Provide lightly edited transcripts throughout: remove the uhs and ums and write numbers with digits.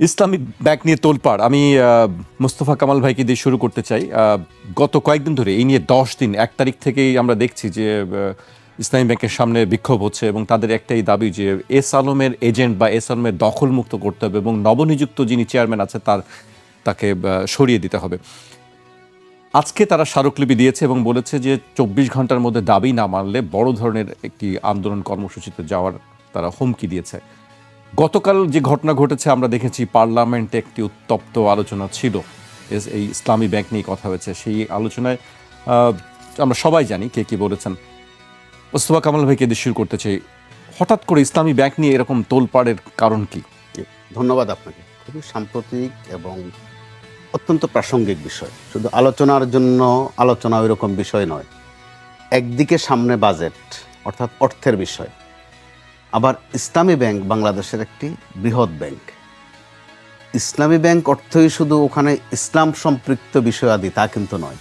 Islamic bank নিয়ে তোলপাড়। আমি মোস্তফা কামাল ভাইকে দিয়ে শুরু করতে চাই। গত কয়েকদিন ধরে এই নিয়ে 10 দিন 1 তারিখ থেকেই আমরা দেখছি যে ইসলামী ব্যাংকের সামনে বিক্ষোভ হচ্ছে এবং তাদের একটাই দাবি যে এস আলমের এজেন্ট বা এস আলমের দখলমুক্ত করতে হবে এবং নবনিযুক্ত যিনি চেয়ারম্যান আছে তাকে সরিয়ে দিতে হবে। আজকে তারা স্মারকলিপি দিয়েছে এবং বলেছে যে 24 ঘন্টার মধ্যে দাবি না মানলে বড় ধরনের একটি আন্দোলন কর্মসূচিতে যাওয়ার তারা হুমকি দিয়েছে। গতকাল যে ঘটনা ঘটেছে আমরা দেখেছি, পার্লামেন্টে একটি উত্তপ্ত আলোচনা ছিল, এই ইসলামী ব্যাংক নিয়ে কথা হয়েছে। সেই আলোচনায় আমরা সবাই জানি কে কি বলেছেন। মোস্তফা কামাল ভাইকে দিয়ে শুরু করতে চাই, হঠাৎ করে ইসলামী ব্যাংক নিয়ে এরকম তোলপাড়ের কারণ কি? ধন্যবাদ আপনাকে। খুবই সাম্প্রতিক এবং অত্যন্ত প্রাসঙ্গিক বিষয়। শুধু আলোচনার জন্য আলোচনা ওই রকম বিষয় নয়। একদিকে সামনে বাজেট, অর্থাৎ অর্থের বিষয়, আবার ইসলামী ব্যাংক বাংলাদেশের একটি বৃহৎ ব্যাংক। ইসলামী ব্যাংক অর্থই শুধু ওখানে ইসলাম সম্পৃক্ত বিষয়াদি তা কিন্তু নয়।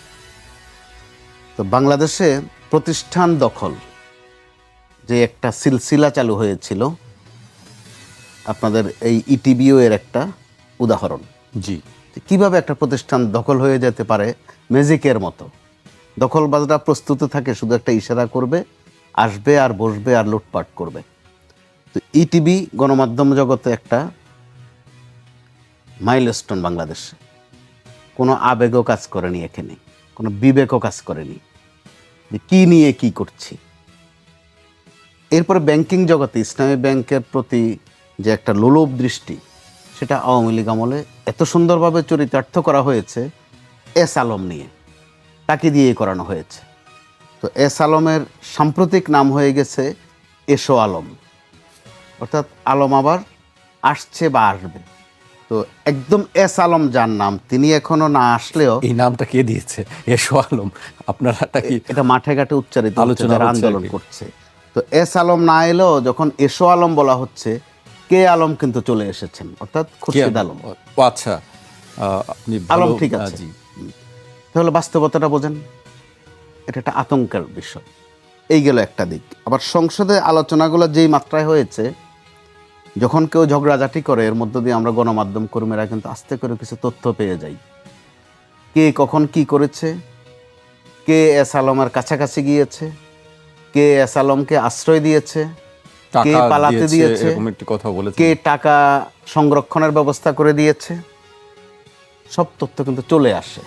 তো বাংলাদেশে প্রতিষ্ঠান দখল যে একটা সিলসিলা চালু হয়েছিল, আপনাদের এই ইটিবিও এর একটা উদাহরণ। জি, কিভাবে একটা প্রতিষ্ঠান দখল হয়ে যেতে পারে ম্যাজিকের মতো। দখলবাজরা প্রস্তুত থাকে, শুধু একটা ইশারা করবে, আসবে আর বসবে আর লুটপাট করবে। তো ইটিভি গণমাধ্যম জগতে একটা মাইলস্টোন বাংলাদেশে। কোনো আবেগও কাজ করেনি এখানে, কোনো বিবেকও কাজ করেনি যে কী নিয়ে কি করছি। এরপরে ব্যাংকিং জগতে ইসলামী ব্যাংকের প্রতি যে একটা লোলুপ দৃষ্টি, সেটা আওয়ামী লীগ আমলে এত সুন্দরভাবে চরিতার্থ করা হয়েছে এস আলম নিয়ে, তাকে দিয়ে করানো হয়েছে। তো এস আলমের সাম্প্রতিক নাম হয়ে গেছে এসো আলম, অর্থাৎ আলম আবার আসছে বা আসবে। তো একদম এস আলম যার নাম, তিনি এখনো না আসলেও এই নামটা কে দিয়েছে এসো আলম? আপনারা এটা মাঠে ঘাটে উচ্চারিত আলোচনা যারা হচ্ছে আন্দোলন করছে। তো এস আলম না এলেও যখন এসো আলম বলা হচ্ছে, কে আলম কিন্তু চলে এসেছেন, অর্থাৎ খুরশিদ আলম। আচ্ছা, আপনি আলম ভালো, ঠিক আছে। জি। তাহলে বাস্তবতাটা বোঝেন, এটা একটা আতঙ্কের বিষয়। এই গেল একটা দিক। আবার সংসদে আলোচনাগুলো যেই মাত্রায় হয়েছে, যখন কেউ ঝগড়াঝাটি করে, এর মধ্য দিয়ে আমরা গণমাধ্যম কর্মীরা কিন্তু আস্তে করে কিছু তথ্য পেয়ে যাই। কে কখন কি করেছে, কে এস আলমের কাছাকাছি গিয়েছে, কে এস আলমকে আশ্রয় দিয়েছে, কে টাকা পালাতে দিয়েছে, এরকম একটি কথা বলেছে। কে টাকা সংরক্ষণের ব্যবস্থা করে দিয়েছে, সব তথ্য কিন্তু চলে আসে।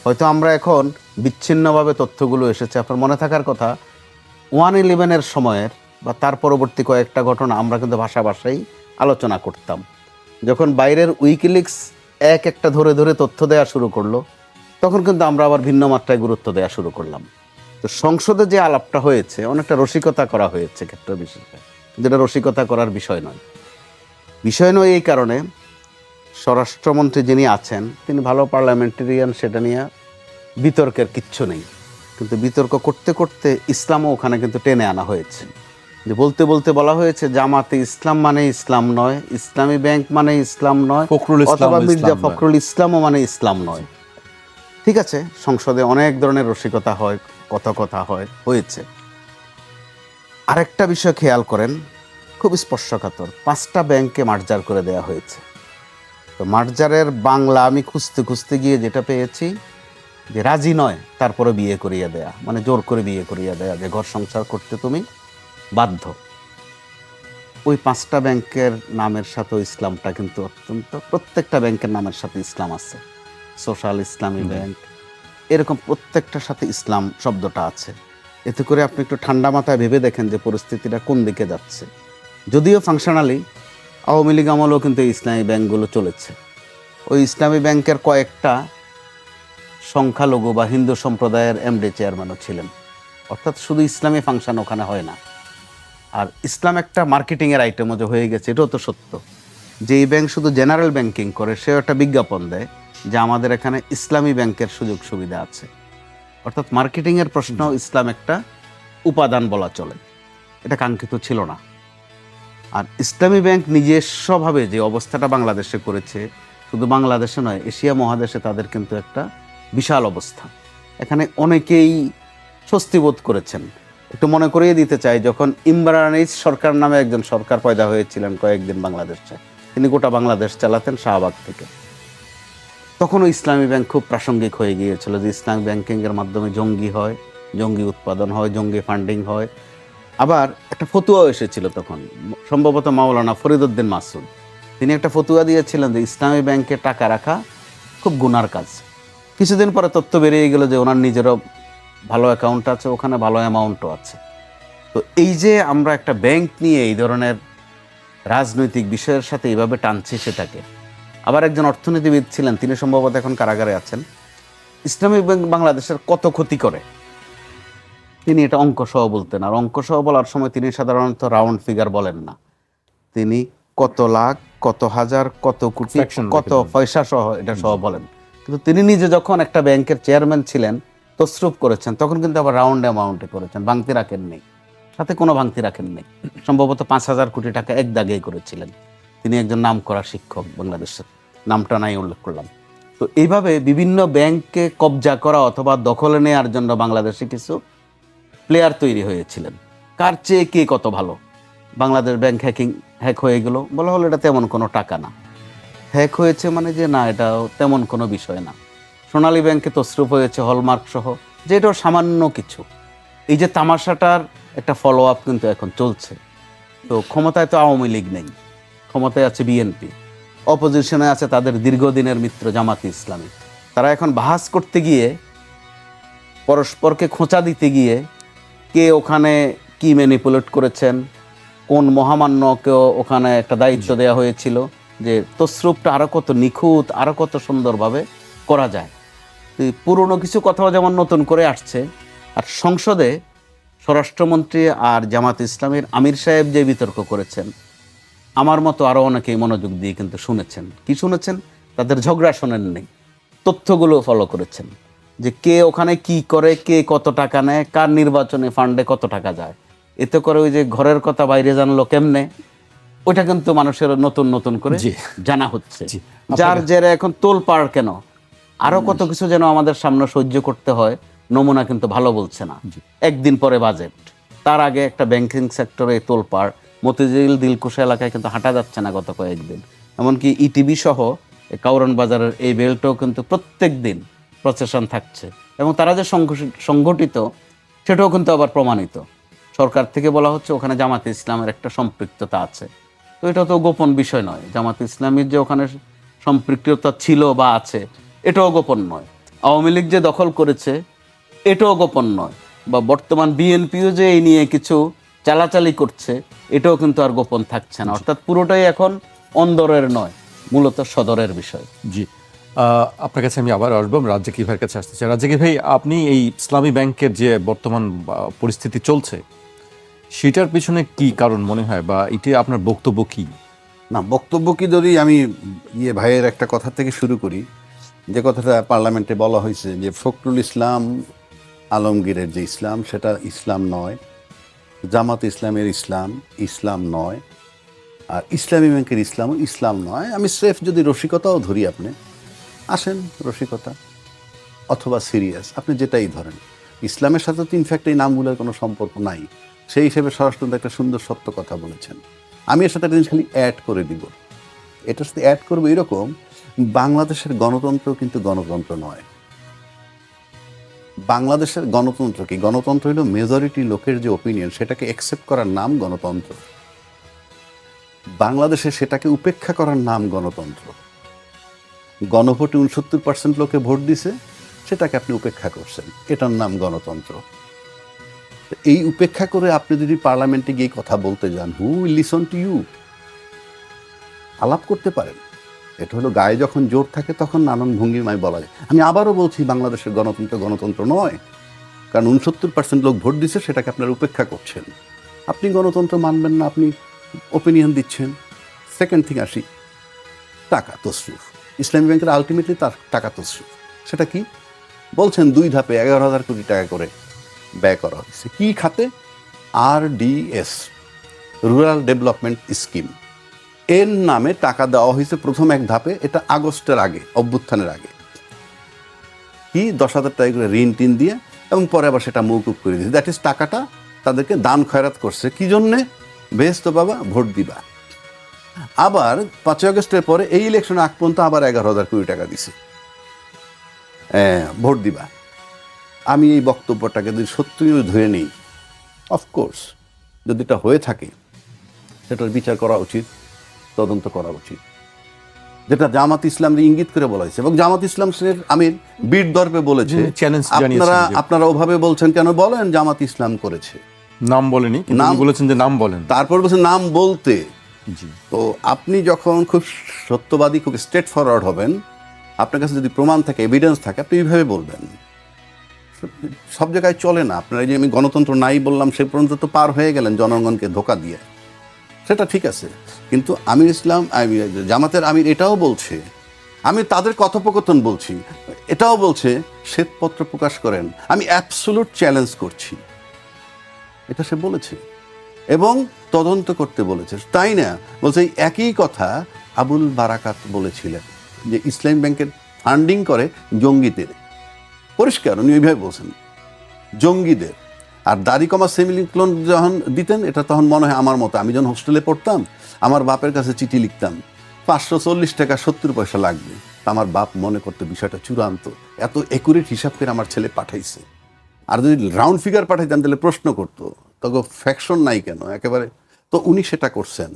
হয়তো আমরা এখন বিচ্ছিন্নভাবে তথ্যগুলো এসেছে। আপনার মনে থাকার কথা, 1/11 সময়ের বা তার পরবর্তী কয়েকটা ঘটনা আমরা কিন্তু ভাষায় আলোচনা করতাম। যখন বাইরের উইকিলিক্স এক একটা ধরে ধরে তথ্য দেওয়া শুরু করলো, তখন কিন্তু আমরা আবার ভিন্ন মাত্রায় গুরুত্ব দেওয়া শুরু করলাম। তো সংসদে যে আলাপটা হয়েছে, অনেকটা রসিকতা করা হয়েছে ক্ষেত্র বিশেষে, যেটা রসিকতা করার বিষয় নয়। বিষয় নয় এই কারণে, স্বরাষ্ট্রমন্ত্রী যিনি আছেন তিনি ভালো পার্লামেন্টেরিয়ান, সেটা নিয়ে বিতর্কের কিচ্ছু নেই। কিন্তু বিতর্ক করতে করতে ইসলামও ওখানে কিন্তু টেনে আনা হয়েছে। যে বলতে বলতে বলা হয়েছে জামাতে ইসলাম মানে ইসলাম নয়, ইসলামী ব্যাংক মানে ইসলাম নয়, ফখরুল ইসলাম অথবা মির্জা ইসলাম নয়। ফখরুল ইসলামও মানে ইসলাম নয়। ঠিক আছে, সংসদে অনেক ধরনের রসিকতা হয়, কথা হয়েছে। আরেকটা বিষয় খেয়াল করেন, খুব স্পর্শকাতর, 5টা ব্যাংকে মার্জার করে দেওয়া হয়েছে। তো মার্জারের বাংলা আমি খুঁজতে গিয়ে যেটা পেয়েছি, যে রাজি নয় তারপরে বিয়ে করিয়ে দেয়া, মানে জোর করে বিয়ে করিয়ে দেয়া, যে ঘর সংসার করতে তুমি বাধ্য। ওই 5টা ব্যাংকের নামের সাথে ইসলামটা কিন্তু অত্যন্ত, প্রত্যেকটা ব্যাংকের নামের সাথে ইসলাম আছে। সোশ্যাল ইসলামী ব্যাংক, এরকম প্রত্যেকটার সাথে ইসলাম শব্দটা আছে। এতে করে আপনি একটু ঠান্ডা মাথায় ভেবে দেখেন যে পরিস্থিতিটা কোন দিকে যাচ্ছে। যদিও ফাংশনালি আওয়ামী লীগ আমলেও কিন্তু এই ইসলামী ব্যাংকগুলো চলেছে। ওই ইসলামী ব্যাংকের কয়েকটা সংখ্যালঘু বা হিন্দু সম্প্রদায়ের এমডি চেয়ারম্যানও ছিলেন। অর্থাৎ শুধু ইসলামী ফাংশন ওখানে হয় না। আর ইসলাম একটা মার্কেটিংয়ের আইটেমও যে হয়ে গেছে, এটাও তো সত্য। যে এই ব্যাংক শুধু জেনারেল ব্যাংকিং করে, সেও একটা বিজ্ঞাপন দেয় যে আমাদের এখানে ইসলামী ব্যাংকের সুযোগ সুবিধা আছে। অর্থাৎ মার্কেটিংয়ের প্রশ্ন ইসলাম একটা উপাদান বলা চলে। এটা কাঙ্ক্ষিত ছিল না। আর ইসলামী ব্যাংক নিজস্বভাবে যে অবস্থাটা বাংলাদেশে করেছে, শুধু বাংলাদেশে নয়, এশিয়া মহাদেশে তাদের কিন্তু একটা বিশাল অবস্থা। এখানে অনেকেই স্বস্তি বোধ করেছেন। একটু মনে করিয়ে দিতে চাই, যখন ইমরান সরকার নামে একজন সরকার পয়দা হয়েছিলেন কয়েকদিন বাংলাদেশে, তিনি গোটা বাংলাদেশ চালাতেন শাহবাগ থেকে। তখনও ইসলামী ব্যাংক খুব প্রাসঙ্গিক হয়ে গিয়েছিল, যে ইসলামী ব্যাংকিংয়ের মাধ্যমে জঙ্গি হয়, জঙ্গি উৎপাদন হয়, জঙ্গি ফান্ডিং হয়। আবার একটা ফতুয়াও এসেছিল তখন, সম্ভবত মাওলানা ফরিদউদ্দিন মাসুদ, তিনি একটা ফতুয়া দিয়েছিলেন যে ইসলামী ব্যাংকে টাকা রাখা খুব গুনার কাজ। কিছুদিন পরে তথ্য বেরিয়ে গেল যে ওনার নিজেরও ভালো অ্যাকাউন্ট আছে, ওখানে ভালো অ্যামাউন্টও আছে। তো এই যে আমরা একটা ব্যাংক নিয়ে এই ধরনের রাজনৈতিক বিষয়ের সাথে এইভাবে টানছি সেটাকে। আবার একজন অর্থনীতিবিদ ছিলেন, তিনি সম্ভবত এখন কারাগারে আছেন, ইসলামী ব্যাংক বাংলাদেশের কত ক্ষতি করে তিনি এটা অঙ্ক সহ বলতেন। আর অঙ্ক সহ বলার সময় তিনি সাধারণত রাউন্ড ফিগার বলেন না, তিনি কত লাখ, কত হাজার, কত কোটি, Fraction কত রেখে দেন। পয়সা সহ এটা সহ বলেন। কিন্তু তিনি নিজে যখন একটা ব্যাংকের চেয়ারম্যান ছিলেন, তসরুপ করেছেন, তখন কিন্তু আবার রাউন্ড অ্যামাউন্টে করেছেন, ভাঙতি রাখেননি, সাথে কোনো ভাঙতি রাখেননি। সম্ভবত 5,000 কোটি টাকা এক দাগেই করেছিলেন। তিনি একজন নামকরা শিক্ষক, বাংলাদেশের নামটা নাই উল্লেখ করলাম। তো এইভাবে বিভিন্ন ব্যাংককে কবজা করা অথবা দখলে নেওয়ার জন্য বাংলাদেশে কিছু প্লেয়ার তৈরি হয়েছিলেন। কার চেয়ে কে কত ভালো। বাংলাদেশ ব্যাংক হ্যাক হয়ে গেল, বলা হলো এটা তেমন কোনো টাকা না। হ্যাক হয়েছে মানে যে না, এটা তেমন কোনো বিষয় না। সোনালী ব্যাংকে তসরুপ হয়েছে হলমার্ক সহ, যে এটাও সামান্য কিছু। এই যে তামাশাটার একটা ফলো আপ কিন্তু এখন চলছে। তো ক্ষমতায় তো আওয়ামী লীগ নেই, ক্ষমতায় আছে বিএনপি, অপোজিশনে আছে তাদের দীর্ঘদিনের মিত্র জামাতে ইসলামী। তারা এখন বাহাস করতে গিয়ে, পরস্পরকে খোঁচা দিতে গিয়ে, কে ওখানে কি ম্যানিপুলেট করেছেন, কোন মহামান্যকেও ওখানে একটা দায়িত্ব দেওয়া হয়েছিল যে তসরুপটা আরও কত নিখুঁত, আরও কত সুন্দরভাবে করা যায়। তো পুরনো কিছু কথাও যেমন নতুন করে আসছে। আর সংসদে স্বরাষ্ট্রমন্ত্রী আর জামাত ইসলামীর আমির সাহেব যে বিতর্ক করেছেন, আমার মতো আরও অনেকেই মনোযোগ দিয়ে কিন্তু শুনেছেন। কি শুনেছেন? তাদের ঝগড়া শোনেন নেই, তথ্যগুলো ফলো করেছেন, যে কে ওখানে কি করে, কে কত টাকা নেয়, কার নির্বাচনে ফান্ডে কত টাকা যায়। এতে করে ওই যে ঘরের কথা বাইরে জানলো কেমনে, ওইটা কিন্তু মানুষের নতুন নতুন করে জি। জানা হচ্ছে। জি। যার জেরে এখন তোলপাড় কেন, আরো কত কিছু যেন আমাদের সামনে সহ্য করতে হয়। নমুনা কিন্তু ভালো বলছে না। একদিন পরে বাজেট, তার আগে একটা ব্যাংকিং সেক্টরে তোলপাড়, মতিঝিল দিলকুশা এলাকায় কিন্তু হাঁটা যাচ্ছে না গত কয়েকদিন। এমনকি ইটিভি সহ কাউরান বাজারের এই বেলটাও কিন্তু প্রত্যেক দিন প্রসেশন থাকছে, এবং তারা যে সংগঠিত সেটাও কিন্তু আবার প্রমাণিত। সরকার থেকে বলা হচ্ছে ওখানে জামাতে ইসলামের একটা সম্পৃক্ততা আছে। তো এটা তো গোপন বিষয় নয়, জামাতে ইসলামীর যে ওখানে সম্পৃক্ততা ছিল বা আছে এটাও গোপন নয়। আওয়ামী লীগ যে দখল করেছে এটাও গোপন নয়, বা বর্তমান বিএনপিও যে এই নিয়ে কিছু চালাচালি করছে এটাও কিন্তু আর গোপন থাকছে না। অর্থাৎ পুরোটাই এখন অন্দরের নয়, মূলত সদরের বিষয়। জি, আপনার কাছে আমি আবার আসবো, রাজ্জাকি ভাইয়ের কাছে আসতে চাই। রাজ্জাকি ভাই, আপনি এই ইসলামী ব্যাংকের যে বর্তমান পরিস্থিতি চলছে, সেটার পিছনে কি কারণ মনে হয়, বা এটা আপনার বক্তব্য কি? না, বক্তব্য কি, যদি আমি ভাইয়ের একটা কথা থেকে শুরু করি, যে কথাটা পার্লামেন্টে বলা হয়েছে যে ফখরুল ইসলাম আলমগীরের যে ইসলাম সেটা ইসলাম নয়, জামাত ইসলামের ইসলাম ইসলাম নয়, আর ইসলামী ব্যাংকের ইসলামও ইসলাম নয়। আমি স্রেফ যদি রসিকতাও ধরি, আপনি আসেন রসিকতা অথবা সিরিয়াস, আপনি যেটাই ধরেন, ইসলামের সাথে তো ইনফ্যাক্ট এই নামগুলোর কোনো সম্পর্ক নাই। সেই হিসেবে স্বরাষ্ট্রমন্ত্রী একটা সুন্দর সত্য কথা বলেছেন। আমি এর সাথে একটা জিনিস খালি অ্যাড করে দিব, এটার সাথে অ্যাড করবো এরকম, বাংলাদেশের গণতন্ত্র কিন্তু গণতন্ত্র নয়। বাংলাদেশের গণতন্ত্র কি? গণতন্ত্র হলো মেজরিটি লোকের যে ওপিনিয়ন সেটাকে অ্যাকসেপ্ট করার নাম গণতন্ত্র। বাংলাদেশে সেটাকে উপেক্ষা করার নাম গণতন্ত্র। গণভোটে 69% লোকে ভোট দিছে, সেটাকে আপনি উপেক্ষা করছেন, এটার নাম গণতন্ত্র। এই উপেক্ষা করে আপনি যদি পার্লামেন্টে গিয়ে কথা বলতে যান, who will listen to you? আলাপ করতে পারেন। এটা হলো গায়ে যখন জোর থাকে তখন নানান ভঙ্গিমায় বলা যায়। আমি আবারও বলছি, বাংলাদেশের গণতন্ত্র গণতন্ত্র নয়, কারণ 69% লোক ভোট দিচ্ছে, সেটাকে আপনারা উপেক্ষা করছেন। আপনি গণতন্ত্র মানবেন না, আপনি ওপিনিয়ন দিচ্ছেন। সেকেন্ড থিং আসি, টাকা তসরুফ। ইসলামী ব্যাংকের আলটিমেটলি তার টাকা তসরুফ। সেটা কি বলছেন? 2 ধাপে 11,000 কোটি টাকা করে ব্যয় করা হয়েছে। কি খাতে? RDS, রুরাল ডেভেলপমেন্ট স্কিম, এর নামে টাকা দেওয়া হয়েছে প্রথম এক ধাপে। এটা আগস্টের আগে, অভ্যুত্থানের আগে। কি 10,000 টাকা করে ঋণ টিন দিয়ে, এবং পরে আবার সেটা মৌকুব করে দিয়েছে। দ্যাট ইজ, টাকাটা তাদেরকে দান খয়রাত করছে। কি জন্যে? বেহেস্ত বাবা, ভোট দিবা। আবার 5ই আগস্টের পরে এই ইলেকশন আগ পর্যন্ত আবার 11,000 কোটি টাকা দিছে ভোট দিবা। আমি এই বক্তব্যটাকে যদি সত্যিই ধরে নিই, অফকোর্স যদি এটা হয়ে থাকে সেটার বিচার করা উচিত, তদন্ত করা উচিত, যেটা জামাত ইসলাম ইঙ্গিত করে বলা হয়েছে। এবং জামাত ইসলাম আমির বীর দর্পে বলেছে, চ্যালেঞ্জ জানিয়েছেন যে আপনারা ওভাবে বলছেন কেন, বলেন জামাত ইসলাম করেছে, নাম বলেনি, কিন্তু উনি বলেছেন যে নাম বলেন, তারপর বলছেন নাম বলতে। জি। তো আপনি যখন খুব সত্যবাদী, খুব স্ট্রেট ফরওয়ার্ড হবেন, আপনার কাছে যদি প্রমাণ থাকে, এভিডেন্স থাকে, আপনি এইভাবে বলবেন। সব জায়গায় চলে না। আপনারা যে আমি গণতন্ত্র নাই বললাম, সে পর্যন্ত তো পার হয়ে গেলেন জনগণকে ধোঁকা দিয়ে, সেটা ঠিক আছে। কিন্তু আমির ইসলাম জামাতের আমির এটাও বলছে, আমি তাদের কথোপকথন বলছি, এটাও বলছে শ্বেতপত্র প্রকাশ করেন, আমি অ্যাবসোলুট চ্যালেঞ্জ করছি, এটা সে বলেছে এবং তদন্ত করতে বলেছে। তাই না? বলছে এই একই কথা আবুল বারাকাত বলেছিলেন যে ইসলামী ব্যাংকের ফান্ডিং করে জঙ্গিদের, পরিষ্কার উনি ওইভাবে বলছেন, জঙ্গিদের। আর দাড়ি কমা সেমিলিক্লোন যখন দিতেন, এটা তখন মনে হয় আমার মতো, আমি যখন হোস্টেলে পড়তাম, আমার বাপের কাছে চিঠি লিখতাম, 540 টাকা 70 পয়সা লাগবে। আমার বাপ মনে করতে বিষয়টা চূড়ান্ত, এত একুরেট হিসাব করে আমার ছেলে পাঠাইছে। আর যদি রাউন্ড ফিগার পাঠাইতেন তাহলে প্রশ্ন করতো, তখন ফ্যাকশন নাই কেন একেবারে। তো উনি সেটা করছেন,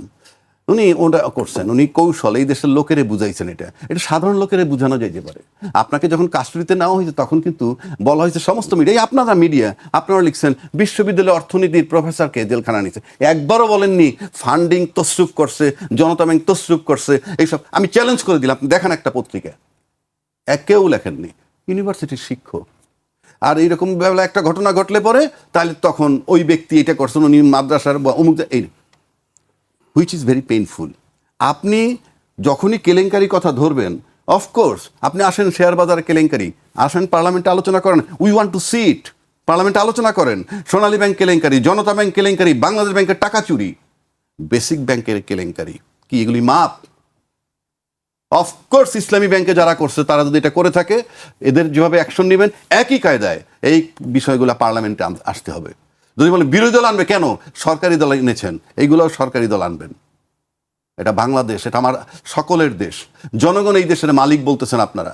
উনি ওটা করছেন, উনি কৌশল এই দেশের লোকেরে বুঝাইছেন। এটা সাধারণ লোকেরে বোঝানো যেতে পারে। আপনাকে যখন কাস্টডিতে নেওয়া হয়েছে তখন কিন্তু বলা হয়েছে সমস্ত মিডিয়া, আপনারা মিডিয়া, আপনারা লিখছেন বিশ্ববিদ্যালয় অর্থনীতির প্রফেসরকে জেলখানা নিচ্ছে, একবারও বলেননি ফান্ডিং তসরুফ করছে, জনতা ব্যাংক তসরুফ করছে, এইসব। আমি চ্যালেঞ্জ করে দিলাম, আপনি দেখেন একটা পত্রিকা, কেউ লেখেননি, ইউনিভার্সিটির শিক্ষক। আর এইরকম বেলা একটা ঘটনা ঘটলে পরে তাহলে তখন ওই ব্যক্তি এটা করছেন, উনি মাদ্রাসার বা অমুক, এই হুইচ ইজ ভেরি পেইনফুল। আপনি যখনই কেলেঙ্কারি কথা ধরবেন, অফকোর্স আপনি আসেন শেয়ার বাজার কেলেঙ্কারি, আসেন পার্লামেন্টে আলোচনা করেন, উই ওয়ান্ট টু সি ইট, পার্লামেন্টে আলোচনা করেন। সোনালী ব্যাংক কেলেঙ্কারি, জনতা ব্যাংক কেলেঙ্কারি, বাংলাদেশ ব্যাংকের টাকা চুরি, বেসিক ব্যাংকের কেলেঙ্কারি, কি এগুলি মাপ? অফকোর্স ইসলামী ব্যাংকে যারা করছে তারা যদি এটা করে থাকে, এদের যেভাবে অ্যাকশন নেবেন একই কায়দায় এই বিষয়গুলো পার্লামেন্টে আসতে হবে। যদি বলে বিরোধী দল আনবে, কেন? সরকারি দল এনেছেন, এইগুলোও সরকারি দল আনবেন। এটা বাংলাদেশ, এটা আমার সকলের দেশ, জনগণ এই দেশের মালিক বলতেছেন আপনারা,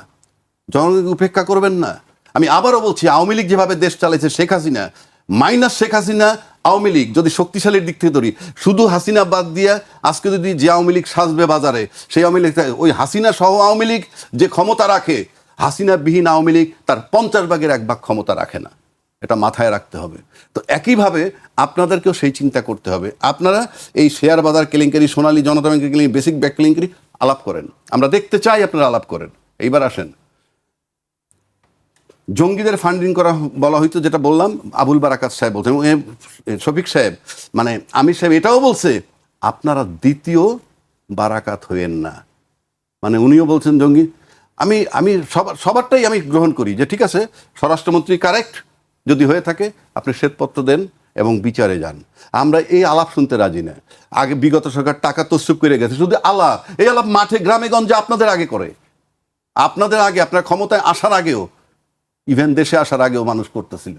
জনগণকে উপেক্ষা করবেন না। আমি আবারও বলছি, আওয়ামী লীগ যেভাবে দেশ চালাইছে, শেখ হাসিনা মাইনাস শেখ হাসিনা, আওয়ামী লীগ যদি শক্তিশালীর দিক থেকে ধরি, শুধু হাসিনা বাদ দিয়ে আজকে যদি যে আওয়ামী লীগ সাজবে বাজারে, সেই আওয়ামী লীগ, ওই হাসিনা সহ আওয়ামী লীগ যে ক্ষমতা রাখে, হাসিনা বিহীন আওয়ামী লীগ তার 50 ভাগের 1 ভাগ ক্ষমতা রাখে না। এটা মাথায় রাখতে হবে। তো একইভাবে আপনাদেরকেও সেই চিন্তা করতে হবে। আপনারা এই শেয়ার বাজার কেলেঙ্কারি, সোনালী, জনতা ব্যাংকের কেলেঙ্কারি, বেসিক ব্যাংক কেলেঙ্কারি আলাপ করেন, আমরা দেখতে চাই আপনারা আলাপ করেন। এইবার আসেন জঙ্গিদের ফান্ডিং করা বলা হয়তো, যেটা বললাম আবুল বারাকাত সাহেব বলছেন, শফিক সাহেব মানে আমির সাহেব এটাও বলছে, আপনারা দ্বিতীয় বারাকাত হইয়েন না। মানে উনিও বলছেন জঙ্গি। আমি সবারটাই আমি গ্রহণ করি যে ঠিক আছে, স্বরাষ্ট্রমন্ত্রী কারেক্ট, যদি হয়ে থাকে আপনি শ্বেতপত্র দেন এবং বিচারে যান। আমরা এই আলাপ শুনতে রাজি না। আগে বিগত সরকার টাকা তসরুপ করে গেছে, শুধু আলাপ, এই আলাপ মাঠে গ্রামে গঞ্জে আপনাদের আগে করে, আপনাদের আগে, আপনার ক্ষমতায় আসার আগেও, ইভেন দেশে আসার আগেও মানুষ করতেছিল।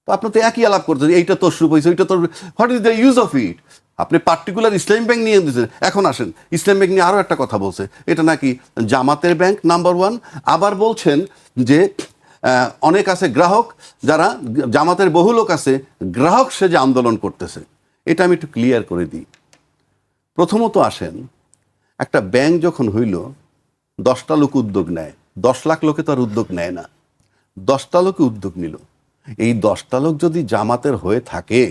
তো আপনি তো একই আলাপ করতেছেন, এইটা তসরুপ হয়েছে, ওইটা তো, what is the use of it? আপনি পার্টিকুলার ইসলামী ব্যাংক নিয়ে দিয়েছেন। এখন আসেন ইসলামী ব্যাংক নিয়ে আরও একটা কথা বলছে, এটা নাকি জামাতের ব্যাংক নাম্বার 1। আবার বলছেন যে অনেক আছে গ্রাহক, যারা জামাতের বহু লোক আছে গ্রাহক সেজে আন্দোলন করতেছে। এটা আমি একটু ক্লিয়ার করে দিই। প্রথমত আসেন, একটা ব্যাংক যখন হইল 10টা লোক উদ্যোগ নেয়, 10 লাখ লোকে তো আর উদ্যোগ নেয় না, 10টা লোকে উদ্যোগ নিল। এই 10টা লোক যদি জামাতের হয়ে থাকে,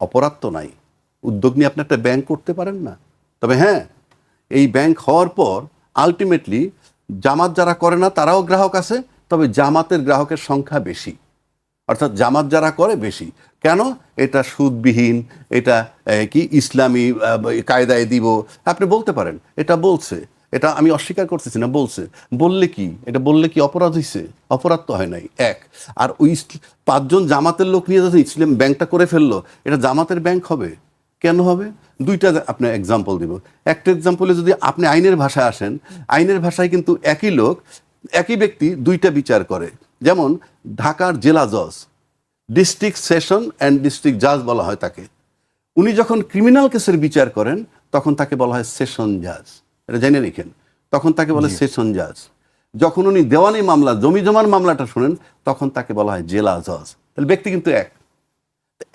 অপরাধ তো নাই, উদ্যোগ নিয়ে আপনি একটা ব্যাংক করতে পারেন না। তবে হ্যাঁ, এই ব্যাংক হওয়ার পর আলটিমেটলি জামাত যারা করে না তারাও গ্রাহক আছে, তবে জামাতের গ্রাহকের সংখ্যা বেশি, অর্থাৎ জামাত যারা করে বেশি। কেন? এটা সুদবিহীন, এটা কি ইসলামী কায়দায় দিব, আপনি বলতে পারেন। এটা বলছে, এটা আমি অস্বীকার করতেছি না, বলছে। বললে কি, এটা বললে কি অপরাধ হয়েছে? অপরাধ তো হয় নাই। এক, আর ওই 5 জন জামাতের লোক নিয়ে যখন ইসলাম ব্যাংকটা করে ফেললো, এটা জামাতের ব্যাংক হবে? কেন হবে? 2টা আপনার এক্সাম্পল দিব। একটা এক্সাম্পলে যদি আপনি আইনের ভাষায় আসেন, আইনের ভাষায় কিন্তু একই লোক, একই ব্যক্তি 2টা বিচার করে। যেমন ঢাকার জেলা জজ, ডিস্ট্রিক্ট সেশন অ্যান্ড ডিস্ট্রিক্ট জাজ বলা হয় তাকে, উনি যখন ক্রিমিনাল কেসের বিচার করেন তখন তাকে বলা হয় সেশন জাজ, এটা জেনে রেখেন। তখন তাকে বলে সেশন জাজ। যখন উনি দেওয়ানি মামলা, জমি জমার মামলাটা শুনেন, তখন তাকে বলা হয় জেলা জজ। তাহলে ব্যক্তি কিন্তু এক।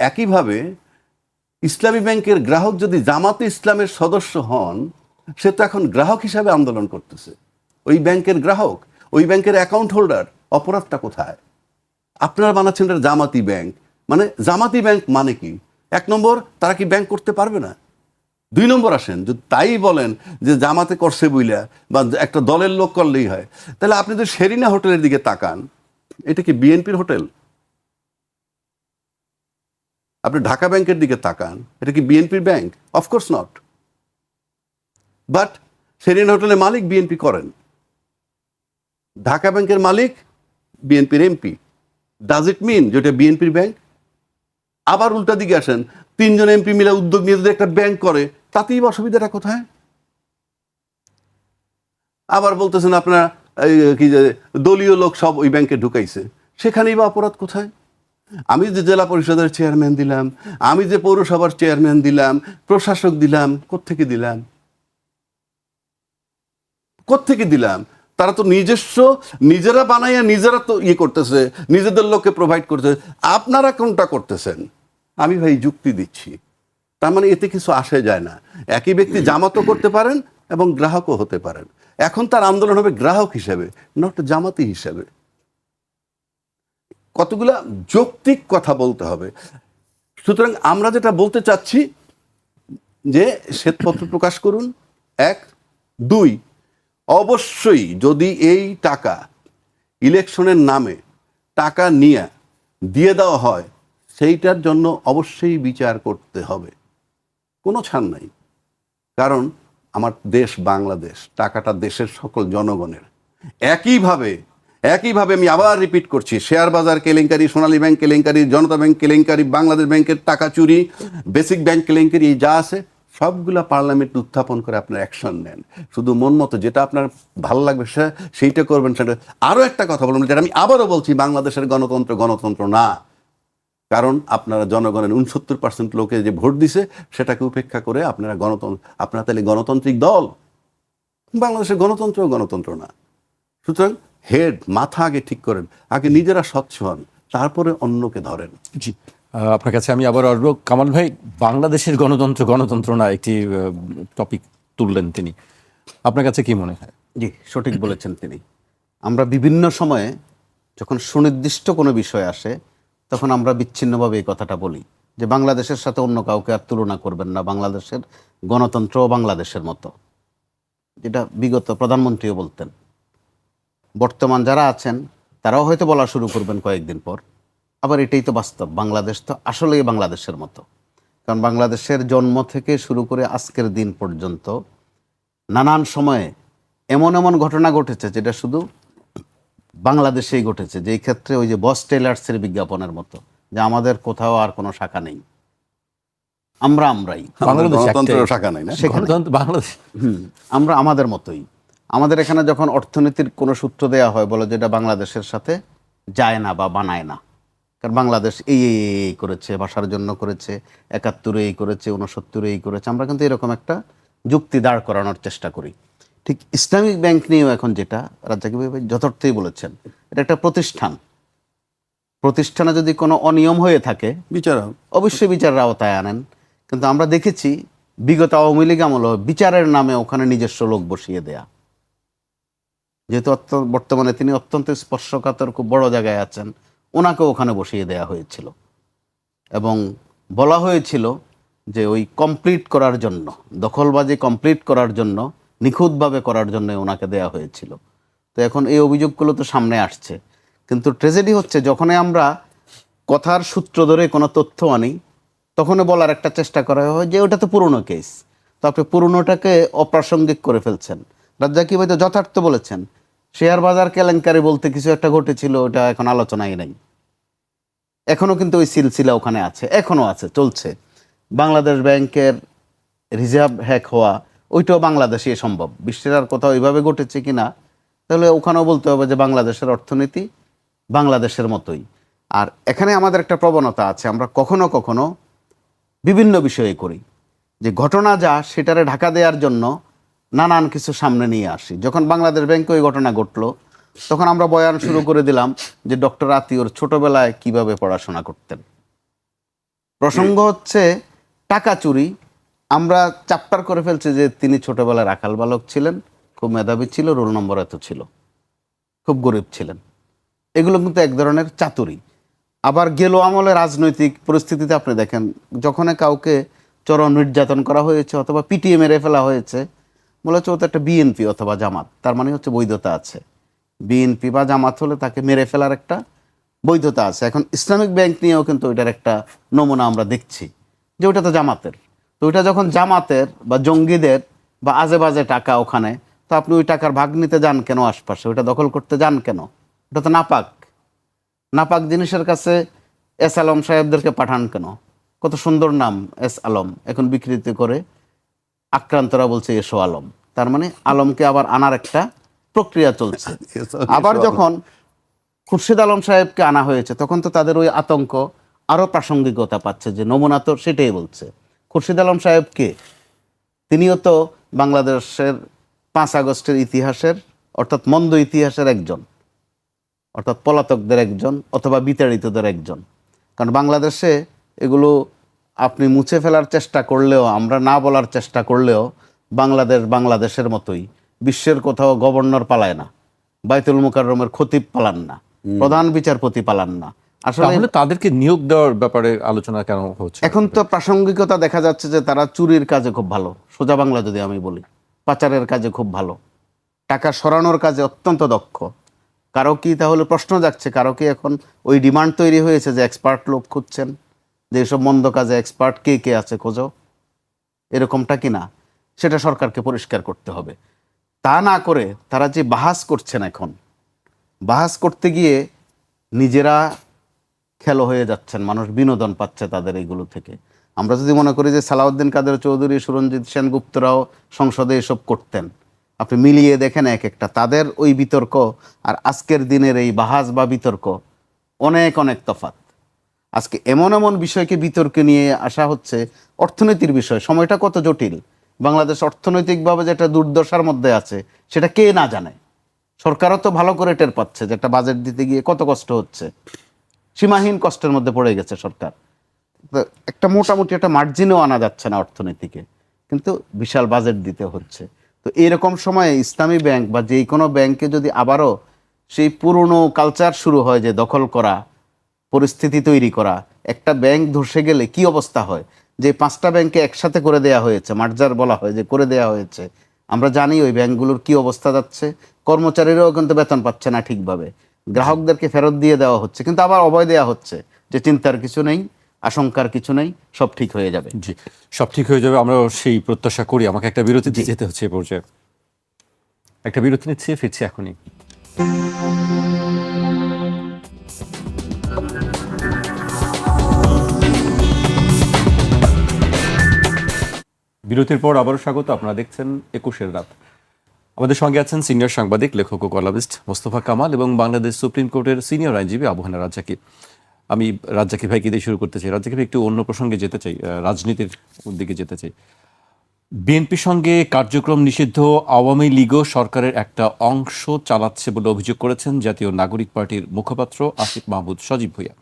একইভাবে ইসলামী ব্যাংকের গ্রাহক যদি জামাতে ইসলামের সদস্য হন, সে তো এখন গ্রাহক হিসাবে আন্দোলন করতেছে, ওই ব্যাংকের গ্রাহক, ওই ব্যাংকের অ্যাকাউন্ট হোল্ডার। অপরাধটা কোথায়? আপনারা বানাচ্ছেন এটা জামাতি ব্যাংক। মানে জামাতি ব্যাংক মানে কি? 1 নম্বর, তারা কি ব্যাংক করতে পারবে না? 2 নম্বর, আসেন যদি তাই বলেন যে জামাতে করছে বইলা বা একটা দলের লোক করলেই হয়, তাহলে আপনি যদি শেরিনা হোটেলের দিকে তাকান, এটা কি বিএনপির হোটেল? আপনি ঢাকা ব্যাংকের দিকে তাকান, এটা কি বিএনপির bank? Of course not. But Sherina হোটেলের মালিক বিএনপি করেন, ঢাকা ব্যাংকের মালিক বিএনপির এমপি। ডাজ ইট মিন যেটা বিএনপির ব্যাংক? আবার উল্টা দিকে আসেন, 3 জন এমপি মিলে উদ্যোগ নিয়ে যদি একটা ব্যাংক করে, তাতেই অসুবিধাটা কোথায়? আবার বলতেছেন আপনারা কি যে দলীয় লোক সব ওই ব্যাংকে ঢুকাইছে, সেখানেই বা অপরাধ কোথায়? আমি যে জেলা পরিষদের চেয়ারম্যান দিলাম, আমি যে পৌরসভার চেয়ারম্যান দিলাম, প্রশাসক দিলাম, কোত্থেকে দিলাম? কোত্থেকে দিলাম? তারা তো নিজেরা বানাইয়া নিজেরা তো করতেছে, নিজেদের লোককে প্রোভাইড করতেছে। আপনারা কোনটা করতেছেন? আমি ভাই যুক্তি দিচ্ছি, তার মানে এতে কিছু আসে যায় না। একই ব্যক্তি জামাতও করতে পারেন এবং গ্রাহকও হতে পারেন। এখন তার আন্দোলন হবে গ্রাহক হিসেবে, নট জামাতি হিসেবে। কতগুলা যৌক্তিক কথা বলতে হবে। সুতরাং আমরা যেটা বলতে চাচ্ছি যে শ্বেতপত্র প্রকাশ করুন, 1। 2, অবশ্যই যদি এই টাকা ইলেকশনের নামে টাকা নিয়ে দিয়ে দেওয়া হয়, সেইটার জন্য অবশ্যই বিচার করতে হবে, কোনো ছাড় নাই। কারণ আমার দেশ বাংলাদেশ, টাকাটা দেশের সকল জনগণের। একইভাবে আমি আবার রিপিট করছি, শেয়ার বাজার কেলেঙ্কারি, সোনালী ব্যাংক কেলেঙ্কারি, জনতা ব্যাংক কেলেঙ্কারি, বাংলাদেশ ব্যাংকের টাকা চুরি, বেসিক ব্যাংক কেলেঙ্কারি, এই যা আছে সবগুলা পার্লামেন্টে উত্থাপন করে আপনার অ্যাকশন নেন। শুধু মন মতো যেটা আপনার ভালো লাগবে সেইটা করবেন। সেটা আরও একটা কথা বলবেন, যেটা আমি আবারও বলছি, বাংলাদেশের গণতন্ত্র না। কারণ আপনারা জনগণের 69% লোকে যে ভোট দিছে সেটাকে উপেক্ষা করে আপনারা তাহলে গণতান্ত্রিক দল? বাংলাদেশের গণতন্ত্র না। সুতরাং মাথা আগে ঠিক করেন, আগে নিজেরা স্বচ্ছ হন, তারপরে অন্যকে ধরেন। জি, আপনার কাছে আমি আবার আসবো। কামাল ভাই, বাংলাদেশের গণতন্ত্র না একটি টপিক তুললেন তিনি, আপনার কাছে কি মনে হয়? জি, সঠিক বলেছেন তিনি। আমরা বিভিন্ন সময়ে যখন সুনির্দিষ্ট কোনো বিষয় আসে, তখন আমরা বিচ্ছিন্নভাবে এই কথাটা বলি যে বাংলাদেশের সাথে অন্য কাউকে আর তুলনা করবেন না, বাংলাদেশের গণতন্ত্র বাংলাদেশের মতো, যেটা বিগত প্রধানমন্ত্রীও বলতেন। বর্তমান যারা আছেন তারাও হয়তো বলা শুরু করবেন কয়েকদিন পর। আবার এটাই তো বাস্তব, বাংলাদেশ তো আসলেই বাংলাদেশের মতো। কারণ বাংলাদেশের জন্ম থেকে শুরু করে আজকের দিন পর্যন্ত নানান সময়ে এমন ঘটনা ঘটেছে যেটা শুধু বাংলাদেশেই ঘটেছে, যেই ক্ষেত্রে ওই যে বস টেলার্সের বিজ্ঞাপনের মতো, যে আমাদের কোথাও আর কোনো শাখা নেই, আমরাই গণতন্ত্রের শাখা নাই না, বাংলাদেশ আমরা আমাদের মতোই। আমাদের এখানে যখন অর্থনীতির কোনো সূত্র দেওয়া হয়, বলে যেটা বাংলাদেশের সাথে যায় না বা বানায় না, কারণ বাংলাদেশ এই করেছে, ভাষার জন্য করেছে, ৭১ এই করেছে, ৬৯ এই করেছে, আমরা কিন্তু এরকম একটা যুক্তি দাঁড় করানোর চেষ্টা করি। ঠিক ইসলামিক ব্যাংক নিয়েও এখন যেটা রাজ্জাকি ভাই যথার্থই বলেছেন, এটা একটা প্রতিষ্ঠানে যদি কোনো অনিয়ম হয়ে থাকে অবশ্যই বিচারের আওতায় আনেন। কিন্তু আমরা দেখেছি বিগত আওয়ামী লীগ আমলে বিচারের নামে ওখানে নিজস্ব লোক বসিয়ে দেয়া, যেহেতু বর্তমানে তিনি অত্যন্ত স্পর্শকাতর খুব বড় জায়গায় আছেন, ওনাকে ওখানে বসিয়ে দেয়া হয়েছিল এবং বলা হয়েছিল যে ওই কমপ্লিট করার জন্য, দখলবাজি কমপ্লিট করার জন্য, নিখুঁতভাবে করার জন্য ওনাকে দেয়া হয়েছিল। তো এখন এই অভিযোগগুলো তো সামনে আসছে, কিন্তু ট্র্যাজেডি হচ্ছে যখনই আমরা কথার সূত্র ধরে কোনো তথ্য আনি, তখনই বলার একটা চেষ্টা করা হয় যে ওটা তো পুরনো কেস, তো আপনি পুরনোটাকে অপ্রাসঙ্গিক করে ফেলছেন। রাজ্জাকি ভাই তো যথার্থ বলেছেন, শেয়ার বাজার কেলেঙ্কারি বলতে কিছু একটা ঘটেছিল, ওটা এখন আলোচনাই নাই। এখনও কিন্তু ওই সিলসিলা ওখানে আছে, এখনও আছে, চলছে। বাংলাদেশ ব্যাংকের রিজার্ভ হ্যাক হওয়া, ওইটাও বাংলাদেশে সম্ভব। বিশ্বের আর কোথাও এইভাবে ঘটেছে কি না, তাহলে ওখানেও বলতে হবে যে বাংলাদেশের অর্থনীতি বাংলাদেশের মতোই। আর এখানে আমাদের একটা প্রবণতা আছে, আমরা কখনো কখনো বিভিন্ন বিষয়ে করি। যে ঘটনা যা সেটারে ঢাকা দেওয়ার জন্য নানান কিছু সামনে নিয়ে আসি। যখন বাংলাদেশ ব্যাংকে ওই ঘটনা ঘটলো, তখন আমরা বয়ান শুরু করে দিলাম যে ডক্টর আতিউর ছোটবেলায় কিভাবে পড়াশোনা করতেন। প্রসঙ্গ হচ্ছে টাকা চুরি। আমরা চাপ্টার করে ফেলছি যে তিনি ছোটবেলায় রাখাল বালক ছিলেন, খুব মেধাবী ছিল, রোল নম্বর এত ছিল, খুব গরিব ছিলেন। এগুলো কিন্তু এক ধরনের চাতুরি। আবার গেল আমলে রাজনৈতিক পরিস্থিতিতে আপনি দেখেন, যখন কাউকে চরম নির্যাতন করা হয়েছে অথবা পিটিয়ে মেরে ফেলা হয়েছে, বলা হচ্ছে ও তো একটা বিএনপি অথবা জামাত, তার মানে হচ্ছে বৈধতা আছে। বিএনপি বা জামাত হলে তাকে মেরে ফেলার একটা বৈধতা আছে। এখন ইসলামিক ব্যাংক নিয়েও কিন্তু ওইটার একটা নমুনা আমরা দেখছি যে ওইটা তো জামাতের। তো ওইটা যখন জামাতের বা জঙ্গিদের বা আজে বাজে টাকা ওখানে, তো আপনি ওই টাকার ভাগ নিতে যান কেন আশপাশে? ওইটা দখল করতে যান কেন? ওটা তো নাপাক। নাপাক জিনিসের কাছে এস আলম সাহেবদেরকে পাঠান কেন? কত সুন্দর নাম এস আলম, এখন বিকৃতি করে আক্রান্তরা বলছে এসো আলম। তার মানে আলমকে আবার আনার একটা প্রক্রিয়া চলছে। আবার যখন খুরশিদ আলম সাহেবকে আনা হয়েছে, তখন তো তাদের ওই আতঙ্ক আরও প্রাসঙ্গিকতা পাচ্ছে, যে নমুনা তো সেটাই বলছে। খুরশিদ আলম সাহেবকে, তিনিও তো বাংলাদেশের 5 আগস্টের ইতিহাসের অর্থাৎ মন্দ ইতিহাসের একজন, অর্থাৎ পলাতকদের একজন অথবা বিতাড়িতদের একজন। কারণ বাংলাদেশে এগুলো আপনি মুছে ফেলার চেষ্টা করলেও, আমরা না বলার চেষ্টা করলেও, বাংলাদেশ বাংলাদেশের মতোই। বিশ্বের কোথাও গভর্নর পালায় না, বাইতুল মুকাররমের খতিব পালান না, প্রধান বিচারপতি পালান না। আসলে তাহলে তাদেরকে নিয়োগ দেওয়ার ব্যাপারে আলোচনা কেন হচ্ছে? এখন তো প্রাসঙ্গিকতা দেখা যাচ্ছে যে তারা চুরির কাজে খুব ভালো, সোজা বাংলা যদি আমি বলি, পাচারের কাজে খুব ভালো, টাকা সরানোর কাজে অত্যন্ত দক্ষ। কারো কি তাহলে প্রশ্ন যাচ্ছে, কারো কি এখন ওই ডিমান্ড তৈরি হয়েছে যে এক্সপার্ট লোক খুঁজছেন, যে এসব মন্দ কাজে এক্সপার্ট কে কে আছে খোঁজো, এরকমটা কি না? সেটা সরকারকে পরিষ্কার করতে হবে। তা না করে তারা যে বাহাস করছেন, এখন বাহাস করতে গিয়ে নিজেরা খেলো হয়ে যাচ্ছেন, মানুষ বিনোদন পাচ্ছে তাদের এইগুলো থেকে। আমরা যদি মনে করি যে সালাউদ্দিন কাদের চৌধুরী, সুরঞ্জিত সেনগুপ্তরাও সংসদে এসব করতেন, আপনি মিলিয়ে দেখেন এক একটা তাদের ওই বিতর্ক আর আজকের দিনের এই বাহাস বা বিতর্ক অনেক অনেক তফাৎ। আজকে এমন এমন বিষয়কে বিতর্কে নিয়ে আসা হচ্ছে, অর্থনীতির বিষয়, সময়টা কত জটিল। বাংলাদেশ অর্থনৈতিকভাবে যেটা দুর্দশার মধ্যে আছে সেটা কে না জানে। সরকারও তো ভালো করে টের পাচ্ছে যে একটা বাজেট দিতে গিয়ে কত কষ্ট হচ্ছে, সীমাহীন কষ্টের মধ্যে পড়ে গেছে সরকার। তো একটা মোটামুটি একটা মার্জিনও আনা যাচ্ছে না অর্থনীতিকে, কিন্তু বিশাল বাজেট দিতে হচ্ছে। তো এরকম সময়ে ইসলামী ব্যাংক বা যেই কোনো ব্যাংকে যদি আবারও সেই পুরনো কালচার শুরু হয়, যে দখল করা, পরিস্থিতি তৈরি করা, একটা ব্যাংক ধসে গেলে কি অবস্থা হয়, যে 5টা ব্যাংকে একসাথে করে দেয়া হয়েছে, মার্জার বলা হয় যে করে দেয়া হয়েছে, আমরা জানি ওই ব্যাংকগুলোর কি অবস্থা যাচ্ছে। কর্মচারীরাও কিন্তু বেতন পাচ্ছে না ঠিকভাবে, গ্রাহকদেরকে ফেরত দিয়ে দেওয়া হচ্ছে, কিন্তু আবার অভয় দেওয়া হচ্ছে যে চিন্তার কিছু নেই, আশঙ্কার কিছু নেই, সব ঠিক হয়ে যাবে। জি, সব ঠিক হয়ে যাবে, আমরা সেই প্রত্যাশা করি। আমাকে একটা বিরতিতে যেতে হচ্ছে এ পর্যায়ে। একটা বিরতি নিচ্ছি, ফিরছি এখনই। বিরতির পর আবারও স্বাগত। আপনারা দেখছেন 21-এর রাত। আমাদের সঙ্গে আছেন সিনিয়র সাংবাদিক, লেখক ও কলামিস্ট মোস্তফা কামাল এবং বাংলাদেশ সুপ্রিম কোর্টের সিনিয়র আইনজীবী আবু হানা রাজ্জাকি। আমি রাজ্জাকি ভাইকে দিয়ে শুরু করতে চাই। রাজ্জাকি ভাই, একটু অন্য প্রসঙ্গে যেতে চাই, রাজনীতির দিকে যেতে চাই। বিএনপির সঙ্গে কার্যক্রম নিষিদ্ধ আওয়ামী লীগও সরকারের একটা অংশ চালাচ্ছে বলে অভিযোগ করেছেন জাতীয় নাগরিক পার্টির মুখপাত্র আসিফ মাহমুদ সজীব ভুঁইয়া।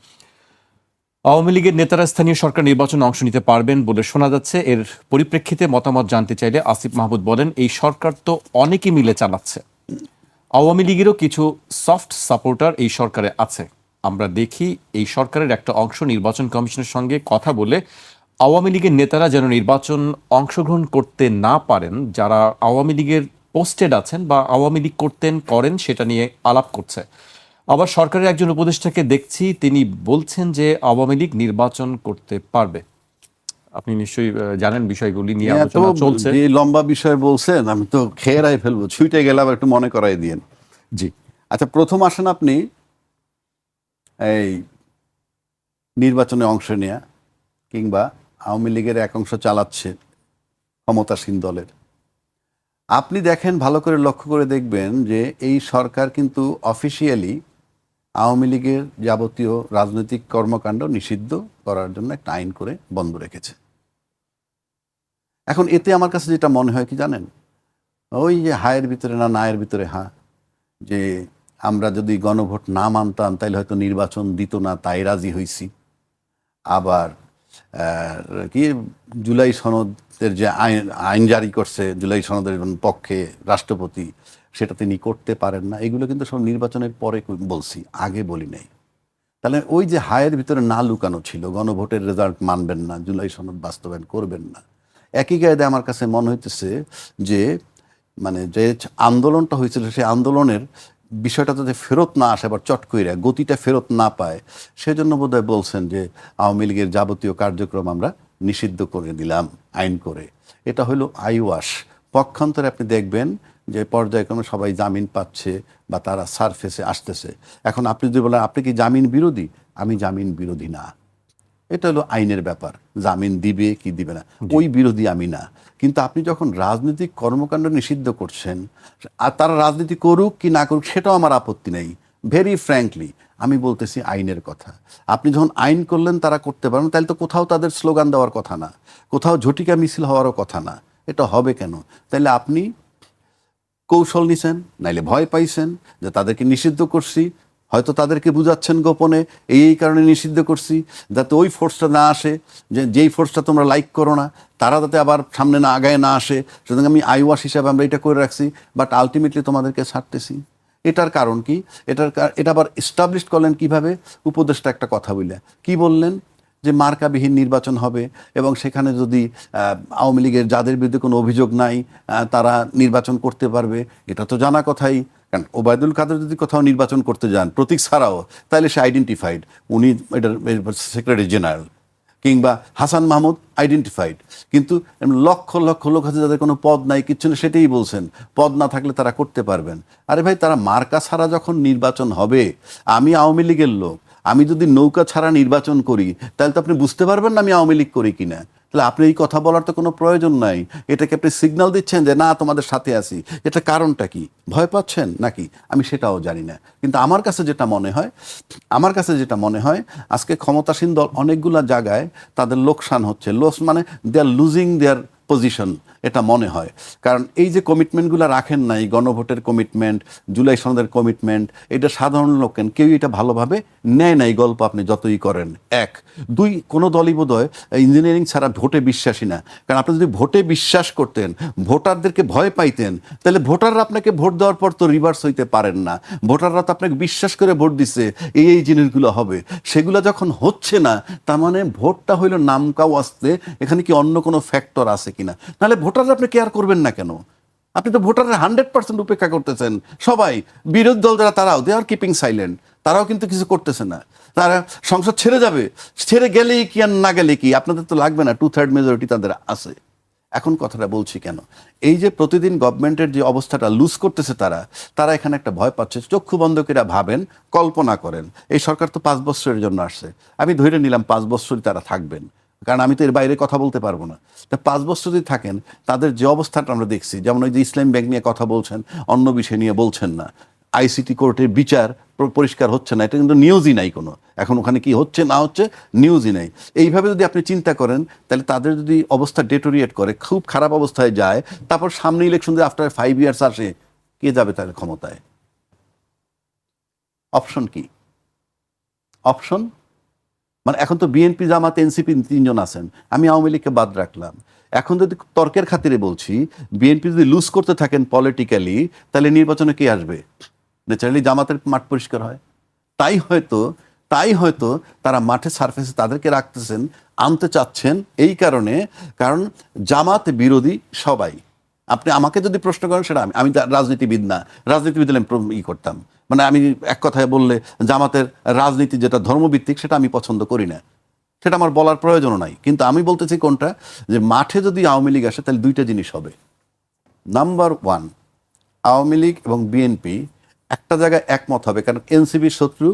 আওয়ামী লীগের নেতারা স্থানীয় সরকার নির্বাচনে অংশ নিতে পারবেন বলে শোনা যাচ্ছে। এর পরিপ্রেক্ষিতে মতামত জানতে চাইলে আসিফ মাহমুদ বলেন, এই সরকার তো অনেকে মিলে চালাচ্ছে, আওয়ামী লীগেরও কিছু সফট সাপোর্টার এই সরকারে আছে। আমরা দেখি এই সরকারের একটা অংশ নির্বাচন কমিশনের সঙ্গে কথা বলে আওয়ামী লীগের নেতারা যেন নির্বাচন অংশগ্রহণ করতে না পারেন, যারা আওয়ামী লীগের পোস্টেড আছেন বা আওয়ামী লীগ করেন সেটা নিয়ে আলাপ করছে। আবার সরকারের একজন উপদেষ্টাকে দেখছি, তিনি বলছেন যে আওয়ামী লীগ নির্বাচন করতে পারবে। আপনি নিশ্চয়ই জানেন বিষয়গুলি নিয়ে আলোচনা চলছে। যে লম্বা বিষয় বলছেন, আমি তো খেয়েরাই ফেলবো, ছুটে গেলে আবার একটু মনে করাই দিয়েন। জি, আচ্ছা, প্রথম আসেন আপনি এই নির্বাচনে অংশ নেয়া কিংবা আওয়ামী লীগের এক অংশ চালাচ্ছে ক্ষমতাসীন দলের। আপনি দেখেন, ভালো করে লক্ষ্য করে দেখবেন যে এই সরকার কিন্তু অফিসিয়ালি আওয়ামী লীগের যাবতীয় রাজনৈতিক কর্মকাণ্ড নিষিদ্ধ করার জন্য একটা আইন করে বন্ধ রেখেছে। এখন এতে আমার কাছে যেটা মনে হয় কি জানেন, ওই যে হায়ের ভিতরে না নায়ের ভিতরে হ্যাঁ, যে আমরা যদি গণভোট না মানতাম তাহলে হয়তো নির্বাচন দিত না, তাই রাজি হইছি। আবার কি জুলাই সনদের যে আইন জারি করছে, জুলাই সনদের পক্ষে রাষ্ট্রপতি, সেটা তিনি করতে পারেন না। এগুলো কিন্তু সব নির্বাচনের পরে বলছি, আগে বলি নাই। তাহলে ওই যে হায়ের ভিতরে না লুকানো ছিল, গণভোটের রেজাল্ট মানবেন না, জুলাই সনদ বাস্তবায়ন করবেন না, একই গায়ে আমার কাছে মনে হইতেছে যে মানে যে আন্দোলনটা হয়েছিল সেই আন্দোলনের বিষয়টা যাতে ফেরত না আসে, আবার চট কইরা গতিটা ফেরত না পায়, সেজন্য বোধহয় বলছেন যে আওয়ামী লীগের যাবতীয় কার্যক্রম আমরা নিষিদ্ধ করে দিলাম আইন করে। এটা হলো আইওয়াশ। পক্ষান্তরে আপনি দেখবেন যে পর্যায়ক্রমে সবাই জামিন পাচ্ছে বা তারা সারফেসে আসতেছে। এখন আপনি যদি বলেন আপনি কি জামিন বিরোধী, আমি জামিন বিরোধী না। এটা হলো আইনের ব্যাপার, জামিন দিবে কি দিবে না ওই বিরোধী আমি না। কিন্তু আপনি যখন রাজনৈতিক কর্মকাণ্ড নিষিদ্ধ করছেন, আর তারা রাজনীতি করুক কি না করুক সেটাও আমার আপত্তি নেই। ভেরি ফ্র্যাঙ্কলি আমি বলতেছি আইনের কথা। আপনি যখন আইন করলেন তারা করতে পারেন, তাহলে তো কোথাও তাদের স্লোগান দেওয়ার কথা না, কোথাও ঝটিকা মিছিল হওয়ারও কথা না। এটা হবে কেন? তাহলে আপনি কৌশল নিছেন, নাইলে ভয় পাইছেন যে তাদেরকে নিষিদ্ধ করছি, হয়তো তাদেরকে বুঝাচ্ছেন গোপনে এই কারণে নিষিদ্ধ করছি যাতে ওই ফোর্সটা না আসে, যেই ফোর্সটা তোমরা লাইক করো না তারা যাতে আবার সামনে না আগায় না আসে। সুতরাং আমি আইওয়াশ হিসাবে আমরা এটা করে রাখছি, বাট আলটিমেটলি তোমাদেরকে ছাড়তেছি। এটার কারণ কি? এটা আবার এস্টাবলিশ করলেন কিভাবে? উপদেষ্টা একটা কথা বললে কি বললেন যে মার্কাবিহীন নির্বাচন হবে এবং সেখানে যদি আওয়ামী লীগের যাদের বিরুদ্ধে কোনো অভিযোগ নাই তারা নির্বাচন করতে পারবে। এটা তো জানা কথাই, কারণ ওবায়দুল কাদের যদি কোথাও নির্বাচন করতে যান প্রতীক ছাড়াও, তাহলে সে আইডেন্টিফাইড, উনি এটার সেক্রেটারি জেনারেল। কিংবা হাসান মাহমুদ আইডেন্টিফাইড, কিন্তু লক্ষ লক্ষ লোক আছে যাদের কোনো পদ নাই, কিচ্ছু না, সেটাই বলছেন পদ না থাকলে তারা করতে পারবেন। আরে ভাই, তারা মার্কা ছাড়া যখন নির্বাচন হবে, আমি আওয়ামী লীগের লোক, আমি যদি নৌকা ছাড়া নির্বাচন করি তাহলে তো আপনি বুঝতে পারবেন না আমি আওয়ামী লীগ করি কিনা। তাহলে আপনি এই কথা বলার তো কোনো প্রয়োজন নাই। এটাকে আপনি সিগন্যাল দিচ্ছেন যে না তোমাদের সাথে আছি, এটা কারণটা কি? ভয় পাচ্ছেন নাকি? আমি সেটাও জানি না। কিন্তু আমার কাছে যেটা মনে হয় আজকে ক্ষমতাসীন দল অনেকগুলা জায়গায় তাদের লোকসান হচ্ছে, লস মানে দে আর লুজিং দেয়ার পজিশন, এটা মনে হয়। কারণ এই যে কমিটমেন্টগুলো রাখেন নাই, গণভোটের কমিটমেন্ট, জুলাই সনদের কমিটমেন্ট, এটা সাধারণ লোকেন কেউ এটা ভালোভাবে নেয় নাই। গল্প আপনি যতই করেন। এক, দুই, কোনো দলই বোধহয় ইঞ্জিনিয়ারিং ছাড়া ভোটে বিশ্বাসী না। কারণ আপনি যদি ভোটে বিশ্বাস করতেন, ভোটারদেরকে ভয় পাইতেন, তাহলে ভোটাররা আপনাকে ভোট দেওয়ার পর তো রিভার্স হইতে পারেন না। ভোটাররা তো আপনাকে বিশ্বাস করে ভোট দিচ্ছে এই জিনিসগুলো হবে, সেগুলো যখন হচ্ছে না, তার মানে ভোটটা হইল নামকাও আসতে, এখানে কি অন্য কোনো ফ্যাক্টর আছে কিনা? নাহলে ভোটাররা আপনি কেয়ার করবেন না কেন? আপনি তো ভোটাররা 100% উপেক্ষা করতেছেন। সবাই বিরোধী দল যারা তারাও দে আর কিপিং সাইলেন্ট, তারাও কিন্তু কিছু করতেছে না। তারা সংসদ ছেড়ে যাবে, ছেড়ে গেলেই কি আর না গেলে কি, আপনাদের তো লাগবে না, 2/3 মেজরিটি তাদের আছে। এখন কথাটা বলছি কেন, এই যে প্রতিদিন গভর্নমেন্টের যে অবস্থাটা লুজ করতেছে তারা এখানে একটা ভয় পাচ্ছে। চক্ষু বন্ধ করে ভাবেন, কল্পনা করেন এই সরকার তো 5 বছরের জন্য আসছে, আমি ধরে নিলাম 5 বছরই তারা থাকবেন, কারণ আমি তো এর বাইরে কথা বলতে পারবো না। তা 5 বছর যদি থাকেন, তাদের যে অবস্থাটা আমরা দেখছি, যেমন ওই যে ইসলামী ব্যাংক নিয়ে কথা বলছেন, অন্য বিষয় নিয়ে বলছেন না, আইসিটি কোর্টের বিচার পরিষ্কার হচ্ছে না, এটা কিন্তু নিউজই নাই কোনো, এখন ওখানে কি হচ্ছে না হচ্ছে নিউজই নাই। এইভাবে যদি আপনি চিন্তা করেন, তাহলে তাদের যদি অবস্থা ডেটোরিয়েট করে, খুব খারাপ অবস্থায় যায়, তারপর সামনে ইলেকশন যদি আফটার 5 ইয়ার্স আসে, কে যাবে তাদের ক্ষমতায়? অপশন কি? অপশন মানে এখন তো বিএনপি, জামাত, এনসিপি 3 জন আছেন, আমি আওয়ামী লীগকে বাদ রাখলাম। এখন যদি তর্কের খাতিরে বলছি, বিএনপি যদি লুজ করতে থাকেন পলিটিক্যালি, তাহলে নির্বাচনে কে আসবে? ন্যাচারালি জামাতের মাঠ পরিষ্কার হয়। তাই হয়তো তারা মাঠে সারফেসে তাদেরকে রাখতেছেন, আনতে চাচ্ছেন এই কারণে, কারণ জামাত বিরোধী সবাই। আপনি আমাকে যদি প্রশ্ন করেন, সেটা আমি রাজনীতিবিদ না, রাজনীতিবিদ হলে করতাম, মানে আমি এক কথায় বললে জামাতের রাজনীতি যেটা ধর্মভিত্তিক সেটা আমি পছন্দ করি না, সেটা আমার বলার প্রয়োজনও নাই। কিন্তু আমি বলতেছি কোনটা, যে মাঠে যদি আওয়ামী লীগ আসে তাহলে 2টা জিনিস হবে। নাম্বার 1, আওয়ামী লীগ এবং বিএনপি একটা জায়গায় একমত হবে, কারণ এনসিপির শত্রু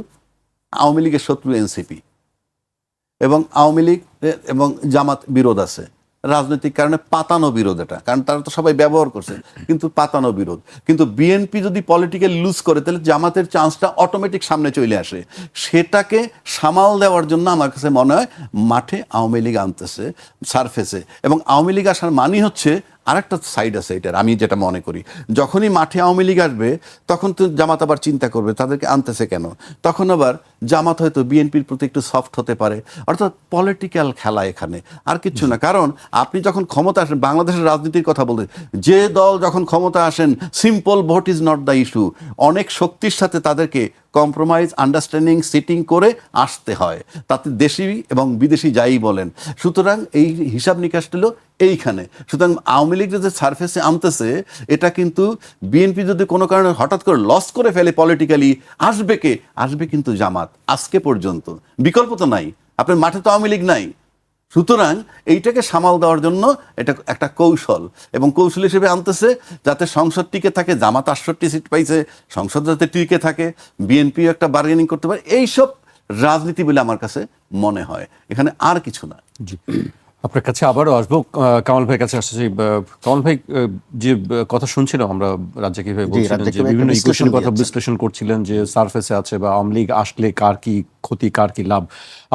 আওয়ামী লীগের শত্রু এনসিপি, এবং আওয়ামী লীগ এবং জামাত বিরোধ আছে। রাজনৈতিক কারণে পাতানো বিরোধ, এটা কারণ তারা তো সবাই ব্যবহার করছে, কিন্তু পাতানো বিরোধ। কিন্তু বিএনপি যদি পলিটিক্যাল লুজ করে তাহলে জামাতের চান্সটা অটোমেটিক সামনে চলে আসে। সেটাকে সামাল দেওয়ার জন্য আমার কাছে মনে হয় মাঠে আওয়ামী লীগ আনতেছে সারফেসে, এবং আওয়ামী লীগ আসার মানি হচ্ছে আরেকটা সাইড আছে এটার, আমি যেটা মনে করি, যখনই মাঠে আওয়ামী লীগ আসবে তখন তো জামাত আবার চিন্তা করবে তাদেরকে আনতেছে কেন, তখন আবার জামাত হয়তো বিএনপির প্রতি একটু সফট হতে পারে। অর্থাৎ পলিটিক্যাল খেলা এখানে, আর কিচ্ছু না। কারণ আপনি যখন ক্ষমতা আসেন, বাংলাদেশের রাজনীতির কথা বলতে, যে দল যখন ক্ষমতা আসেন, simple vote is not the issue, অনেক শক্তির সাথে তাদেরকে কম্প্রোমাইজ, আন্ডারস্ট্যান্ডিং, সিটিং করে আসতে হয়, তাতে দেশি এবং বিদেশি যাই বলেন। সুতরাং এই হিসাব নিকাশটা হলো এইখানে। সুতরাং আওয়ামী লীগ যে সারফেসে আনতেছে, এটা কিন্তু বিএনপি যদি কোনো কারণে হঠাৎ করে লস করে ফেলে পলিটিক্যালি, আসবে কে? আসবে কিন্তু জামাত। আজকে পর্যন্ত বিকল্প তো নাই, আপনার মাঠে তো আওয়ামী লীগ নাই। সুতরাং এইটাকে সামাল দেওয়ার জন্য এটা একটা কৌশল, এবং কৌশল হিসেবে আনতেছে যাতে সংসদ টিকে থাকে। জামাত 68 সিট পাইছে, সংসদ যাতে টিকে থাকে, বিএনপি একটা বার্গেনিং করতে পারে, এইসব রাজনীতি বলে আমার কাছে মনে হয়, এখানে আর কিছু না। জি, আপনার কাছে আবারও আসবো। কামাল ভাইয়ের কাছে আসছে। কামাল ভাই, যে কথা শুনছিলাম আমরা, রাজ্জাকি ভাই বলছিলেন যে বিভিন্ন ইকুয়েশন কথা বিশ্লেষণ করছিলেন যে সারফেসে আছে বা আওয়ামী লীগ আসলে কার কি ক্ষতি, কার কি লাভ।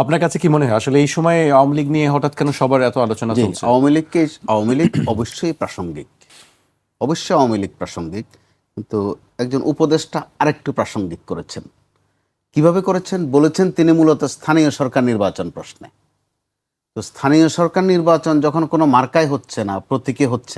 আপনার কাছে কি মনে হয় আসলে এই সময় আওয়ামী লীগ নিয়ে হঠাৎ কেন সবার এত আলোচনা চলছে? আওয়ামী লীগ অবশ্যই প্রাসঙ্গিক, অবশ্যই আওয়ামী লীগ প্রাসঙ্গিক, কিন্তু একজন উপদেষ্টা আরেকটু প্রাসঙ্গিক করেছেন। কিভাবে করেছেন? বলেছেন তিনি মূলত স্থানীয় সরকার নির্বাচন প্রশ্নে। তো স্থানীয় সরকার নির্বাচন যখন কোনো মার্কায় হচ্ছে না, প্রতীকে হচ্ছে না,